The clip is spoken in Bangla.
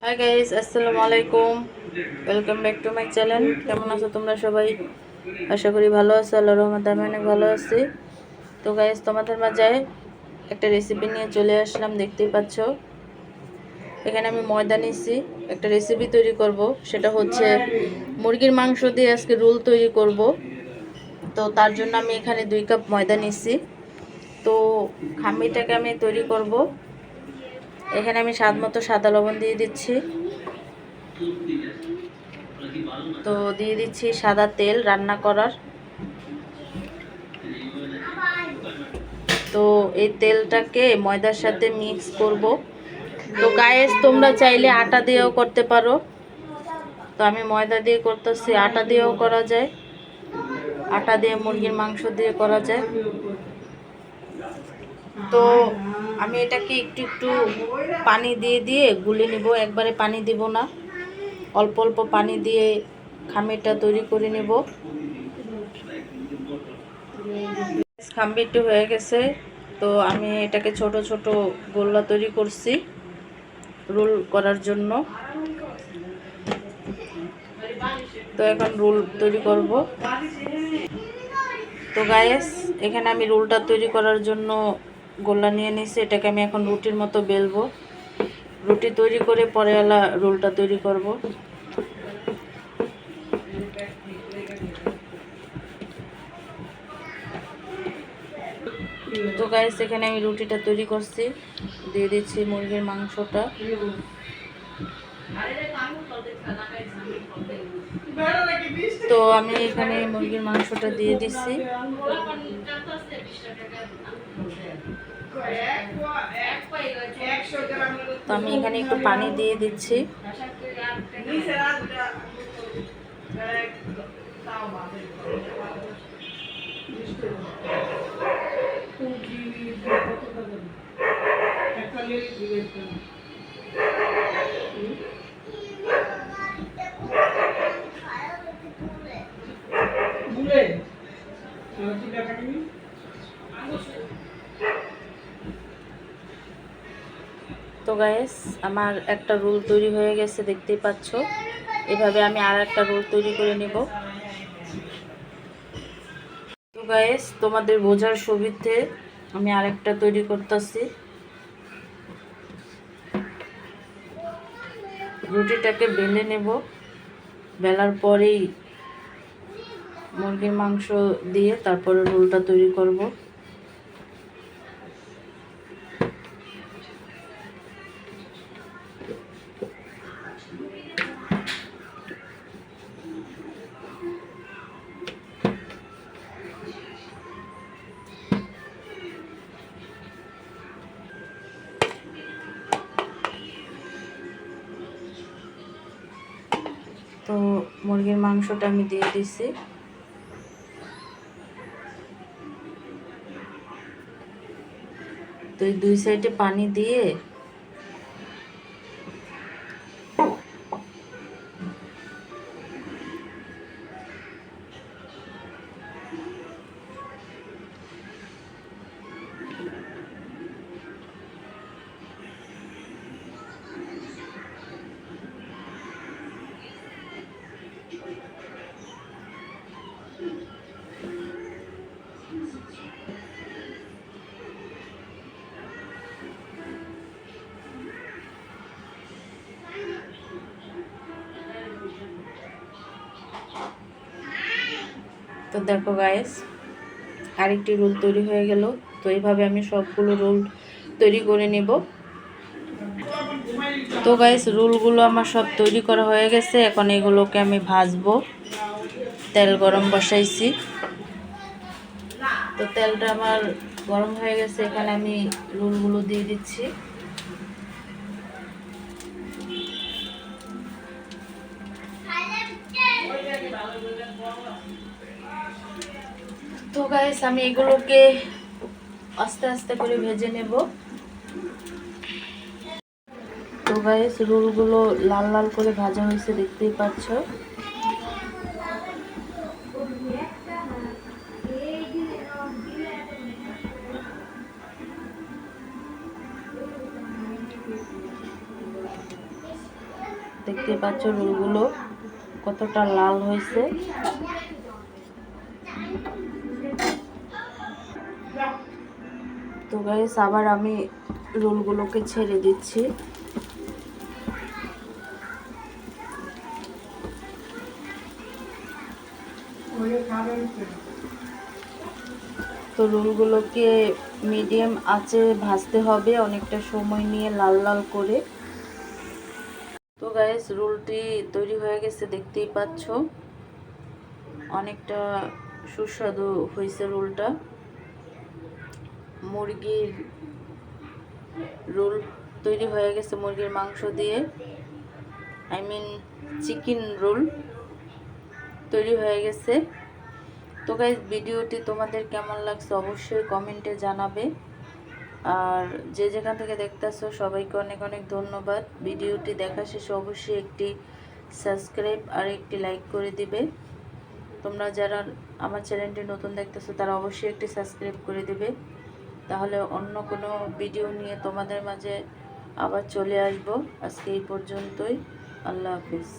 হাই গাইস, আসসালামু আলাইকুম। Welcome back to my channel. কেমন আছো তোমরা সবাই? আশা করি ভালো আছো। আল্লাহর রহমতে আমি অনেক ভালো আছি। তো গাইস, তোমাদের মাঝে একটা রেসিপি নিয়ে চলে আসলাম। দেখতেই পাচ্ছ, এখানে আমি ময়দা নিয়েছি। একটা রেসিপি তৈরি করব, সেটা হচ্ছে মুরগির মাংস দিয়ে আজকে রোল তৈরি করব। তো তার জন্য আমি এখানে 2 কাপ ময়দা নিয়েছি। তো খামিরটাকে আমি তৈরি করব। এখানে আমি স্বাদ মতো সাদা লবণ দিয়ে দিচ্ছি। তো দিয়ে দিচ্ছি সাদা তেল রান্না করার। তো এই তেলটাকে ময়দার সাথে মিক্স করব। তো গাইস, তোমরা চাইলে আটা দিয়েও করতে পারো। তো আমি ময়দা দিয়ে করতেছি। আটা দিয়েও করা যায়, আটা দিয়ে মুরগির মাংস দিয়ে করা যায়। তো আমি এটাকে একটু একটু পানি দিয়ে দিয়ে গুলে নিব। একবারে পানি দিব না, অল্প অল্প পানি দিয়ে খামিরটা তৈরি করে নিব। খামিরটি হয়ে গেছে। তো আমি এটাকে ছোট ছোট গোল্লা তৈরি করছি রোল করার জন্য। তো এখন রোল তৈরি করব। তো গাইস, এখানে আমি রোলটা তৈরি করার জন্য গোল্লা নিয়ে নিয়েছি। এটাকে আমি এখন রুটির মতো বেলবো। রুটি তৈরি করে পরে রোলটা তৈরি করব। তো গাইস, এখানে আমি রুটিটা তৈরি করছি। দিয়ে দিচ্ছি মুরগির মাংসটা। তো আমি এখানে মুরগির মাংসটা দিয়ে দিচ্ছি। তো আমি এখানে একটু পানি দিয়ে দিচ্ছি। তো গাইস, আমার একটা রোল তৈরি হয়ে গেছে, দেখতেই পাচ্ছ। এভাবে আমি আর একটা রোল তৈরি করে নেব। তো গাইস, তোমাদের বোঝার সুবিধে আমি আরেকটা তৈরি করতেছি। রুটিটাকে বেলে নেব। বেলার পরেই মুরগির মাংস দিয়ে তারপরে রোলটা তৈরি করব। তো মুরগির মাংসটা আমি দিয়ে দিছি। তো এই 2 সাইডে পানি দিয়ে তো দেখো গাইস, আরেকটি রোল তৈরি হয়ে গেল। তো এইভাবে আমি সবগুলো রোল তৈরি করে নেব। তো গাইস, রোলগুলো আমার সব তৈরি করা হয়ে গেছে। এখন এগুলোকে আমি ভাজবো। তেল গরম বসাইছি। তো তেলটা আমার গরম হয়ে গেছে। এখানে আমি রোলগুলো দিয়ে দিচ্ছি। তো গাইস, আমি এগুলোকে আস্তে আস্তে করে ভেজে নেব। তো গাইস, রোলগুলো লাল লাল করে ভাজা হয়েছে, দেখতেই পাচ্ছ। দেখতে পাচ্ছ রোলগুলো কতটা লাল হয়েছে। তো গাইস আবার আমি রোলগুলোকে ছেড়ে দিচ্ছি। তো রোলগুলোকে মিডিয়াম আঁচে ভাজতে হবে অনেকটা সময় নিয়ে, লাল লাল করে। তো গাইস রোলটি তৈরি হয়ে গেছে, দেখতেই পাচ্ছ অনেকটা সুস্বাদু হয়েছে রোলটা। মুরগির রোল তৈরি হয়ে গেছে মুরগির মাংস দিয়ে, চিকেন রোল তৈরি হয়ে গেছে। তো গাইস ভিডিওটি তোমাদের কেমন লাগছে অবশ্যই কমেন্টে জানাবে। আর যে যেখান থেকে দেখতেছো সবাইকে অনেক অনেক ধন্যবাদ। ভিডিওটি দেখা শেষে অবশ্যই একটি সাবস্ক্রাইব আর একটি লাইক করে দিবে। তোমরা যারা আমার চ্যানেলটি নতুন দেখতেছো তারা অবশ্যই একটি সাবস্ক্রাইব করে দিবে, তাহলে অন্য কোনো ভিডিও নিয়ে তোমাদের মাঝে আবার চলে আসবো। আজকে এই পর্যন্তই, আল্লাহ হাফিজ।